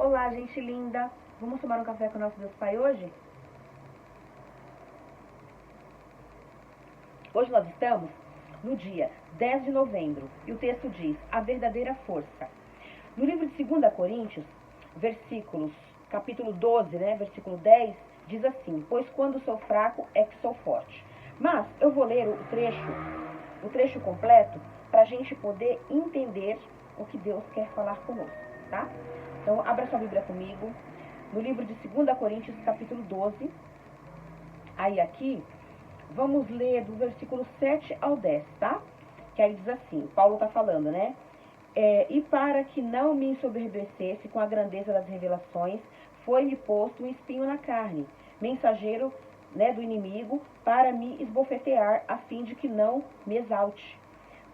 Olá, gente linda! Vamos tomar um café com o nosso Deus Pai hoje? Hoje nós estamos no dia 10 de novembro e o texto diz: a verdadeira força. No livro de 2 Coríntios, capítulo 12, versículo 10, diz assim: pois quando sou fraco é que sou forte. Mas eu vou ler o trecho completo para a gente poder entender o que Deus quer falar conosco, tá? Então, abra sua Bíblia comigo, no livro de 2 Coríntios, capítulo 12. Aí aqui, vamos ler do versículo 7 ao 10, tá? Que aí diz assim, Paulo está falando, né? E para que não me ensoberbecesse com a grandeza das revelações, foi-me posto um espinho na carne, mensageiro, do inimigo, para me esbofetear, a fim de que não me exalte.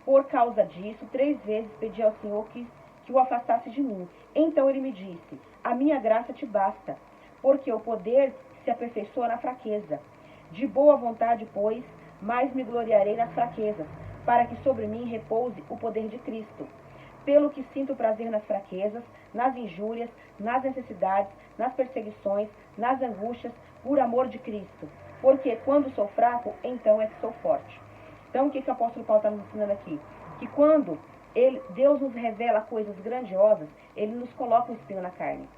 Por causa disso, 3 vezes pedi ao Senhor que o afastasse de mim. Então ele me disse: a minha graça te basta, porque o poder se aperfeiçoa na fraqueza. De boa vontade, pois, mais me gloriarei nas fraquezas, para que sobre mim repouse o poder de Cristo. Pelo que sinto prazer nas fraquezas, nas injúrias, nas necessidades, nas perseguições, nas angústias, por amor de Cristo. Porque quando sou fraco, então é que sou forte. Então, o que o apóstolo Paulo está nos ensinando aqui? Que quando Deus nos revela coisas grandiosas, Ele nos coloca um espinho na carne.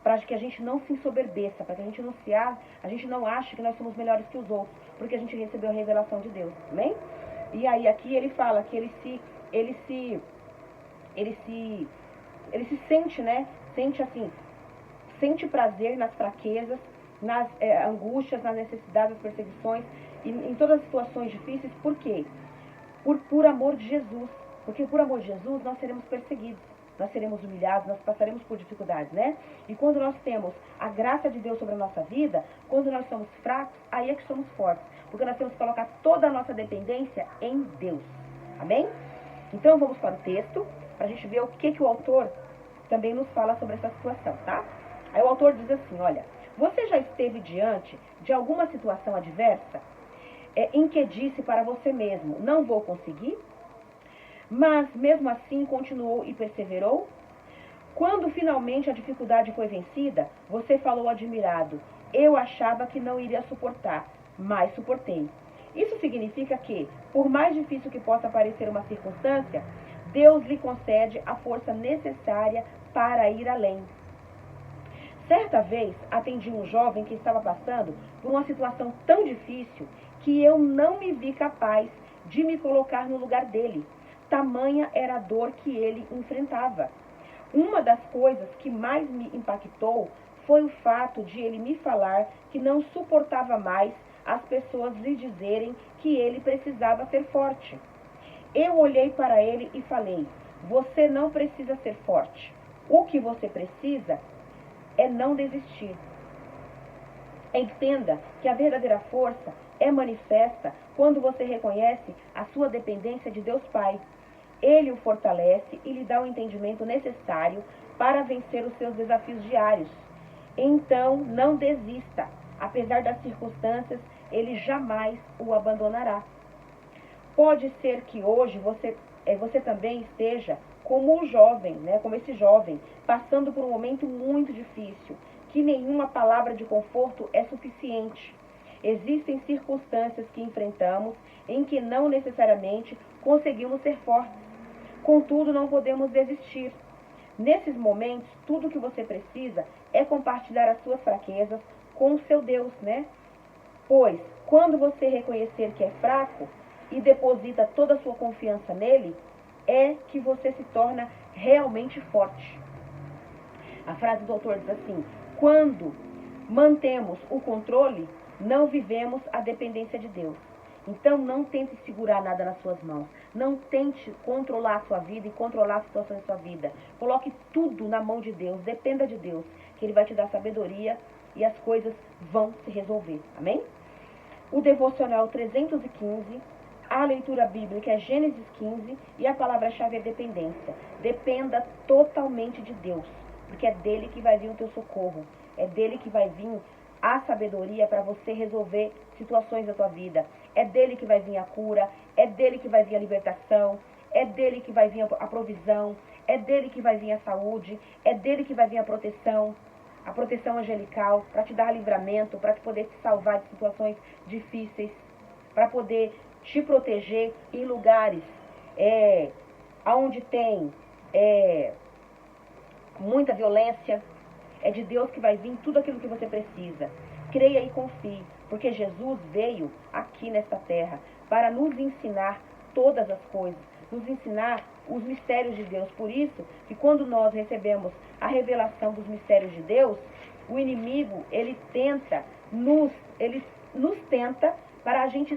Para que a gente não se ensoberbeça, para que a gente não ache que nós somos melhores que os outros, porque a gente recebeu a revelação de Deus, amém? E aí aqui ele fala que ele se sente, sente prazer nas fraquezas, nas angústias, nas necessidades, nas perseguições, e em todas as situações difíceis. Por quê? Por amor de Jesus. Porque por amor de Jesus nós seremos perseguidos, nós seremos humilhados, nós passaremos por dificuldades, né? E quando nós temos a graça de Deus sobre a nossa vida, quando nós somos fracos, aí é que somos fortes. Porque nós temos que colocar toda a nossa dependência em Deus. Amém? Então vamos para o texto, para a gente ver o que o autor também nos fala sobre essa situação, tá? Aí o autor diz assim, olha: você já esteve diante de alguma situação adversa em que disse para você mesmo: não vou conseguir? Mas mesmo assim continuou e perseverou? Quando finalmente a dificuldade foi vencida, você falou admirado: eu achava que não iria suportar, mas suportei. Isso significa que, por mais difícil que possa parecer uma circunstância, Deus lhe concede a força necessária para ir além. Certa vez, atendi um jovem que estava passando por uma situação tão difícil que eu não me vi capaz de me colocar no lugar dele. Tamanha era a dor que ele enfrentava. Uma das coisas que mais me impactou foi o fato de ele me falar que não suportava mais as pessoas lhe dizerem que ele precisava ser forte. Eu olhei para ele e falei: você não precisa ser forte. O que você precisa é não desistir. Entenda que a verdadeira força é manifesta quando você reconhece a sua dependência de Deus Pai. Ele o fortalece e lhe dá o entendimento necessário para vencer os seus desafios diários. Então, não desista. Apesar das circunstâncias, ele jamais o abandonará. Pode ser que hoje você também esteja como o jovem, como esse jovem, passando por um momento muito difícil, que nenhuma palavra de conforto é suficiente. Existem circunstâncias que enfrentamos em que não necessariamente conseguimos ser fortes. Contudo, não podemos desistir. Nesses momentos, tudo o que você precisa é compartilhar as suas fraquezas com o seu Deus, Pois, quando você reconhecer que é fraco e deposita toda a sua confiança nele, é que você se torna realmente forte. A frase do autor diz assim: quando mantemos o controle, não vivemos a dependência de Deus. Então não tente segurar nada nas suas mãos. Não tente controlar a sua vida e controlar a situação da sua vida. Coloque tudo na mão de Deus. Dependa de Deus, que Ele vai te dar sabedoria e as coisas vão se resolver. Amém? O devocional 315, a leitura bíblica é Gênesis 15 e a palavra-chave é dependência. Dependa totalmente de Deus, porque é dele que vai vir o teu socorro. É dele que vai vir a sabedoria para você resolver situações da tua vida. É dele que vai vir a cura, é dele que vai vir a libertação, é dele que vai vir a provisão, é dele que vai vir a saúde, é dele que vai vir a proteção angelical, para te dar livramento, para poder te salvar de situações difíceis, para poder te proteger em lugares onde tem muita violência. É de Deus que vai vir tudo aquilo que você precisa. Creia e confie, porque Jesus veio aqui nesta terra para nos ensinar todas as coisas, nos ensinar os mistérios de Deus. Por isso que quando nós recebemos a revelação dos mistérios de Deus, o inimigo, ele nos tenta para a gente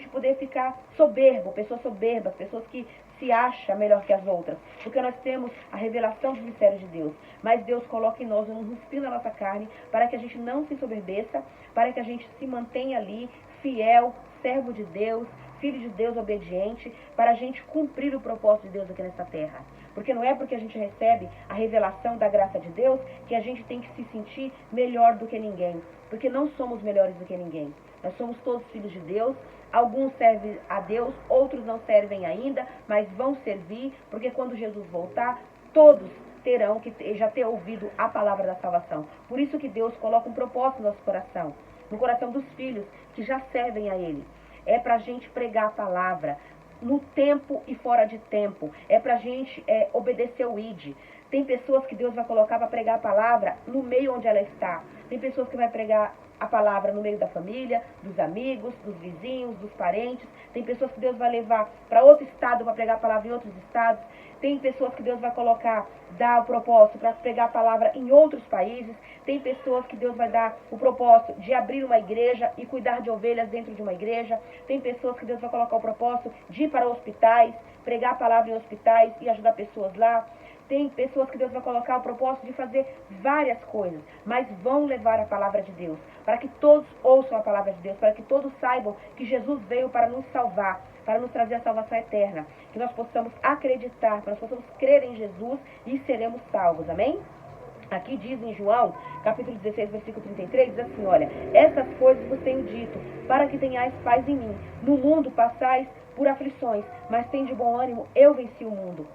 poder ficar soberbo, pessoas soberbas, pessoas que se acham melhor que as outras, porque nós temos a revelação dos mistérios de Deus, mas Deus coloca em nós um espinho na nossa carne, para que a gente não se soberbeça, para que a gente se mantenha ali, fiel, servo de Deus, filho de Deus obediente, para a gente cumprir o propósito de Deus aqui nessa terra. Porque não é porque a gente recebe a revelação da graça de Deus que a gente tem que se sentir melhor do que ninguém, porque não somos melhores do que ninguém. Nós somos todos filhos de Deus, alguns servem a Deus, outros não servem ainda, mas vão servir, porque quando Jesus voltar, todos terão que já ter ouvido a palavra da salvação. Por isso que Deus coloca um propósito no nosso coração, no coração dos filhos que já servem a Ele. É para a gente pregar a palavra no tempo e fora de tempo. É para a gente obedecer o ID. Tem pessoas que Deus vai colocar para pregar a palavra no meio onde ela está. Tem pessoas que vai pregar a palavra no meio da família, dos amigos, dos vizinhos, dos parentes. Tem pessoas que Deus vai levar para outro estado para pregar a palavra em outros estados. Tem pessoas que Deus vai colocar, dar o propósito para pregar a palavra em outros países. Tem pessoas que Deus vai dar o propósito de abrir uma igreja e cuidar de ovelhas dentro de uma igreja. Tem pessoas que Deus vai colocar o propósito de ir para hospitais, pregar a palavra em hospitais e ajudar pessoas lá. Tem pessoas que Deus vai colocar o propósito de fazer várias coisas, mas vão levar a palavra de Deus, para que todos ouçam a palavra de Deus, para que todos saibam que Jesus veio para nos salvar, para nos trazer a salvação eterna, que nós possamos acreditar, que nós possamos crer em Jesus e seremos salvos, amém? Aqui diz em João, capítulo 16, versículo 33, diz assim, olha, essas coisas vos tenho dito, para que tenhais paz em mim. No mundo passais por aflições, mas tem de bom ânimo, eu venci o mundo.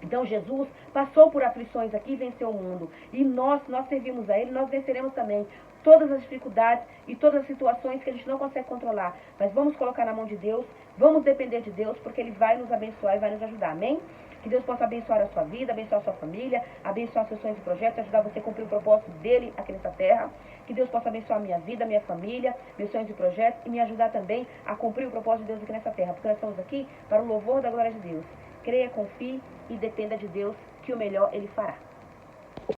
Então Jesus passou por aflições aqui e venceu o mundo. E nós servimos a Ele, nós venceremos também todas as dificuldades e todas as situações que a gente não consegue controlar. Mas vamos colocar na mão de Deus, vamos depender de Deus, porque Ele vai nos abençoar e vai nos ajudar. Amém? Que Deus possa abençoar a sua vida, abençoar a sua família, abençoar seus sonhos e projetos, ajudar você a cumprir o propósito dEle aqui nessa terra. Que Deus possa abençoar a minha vida, a minha família, meus sonhos e projetos e me ajudar também a cumprir o propósito de Deus aqui nessa terra. Porque nós estamos aqui para o louvor da glória de Deus. Creia, confie e dependa de Deus, que o melhor Ele fará.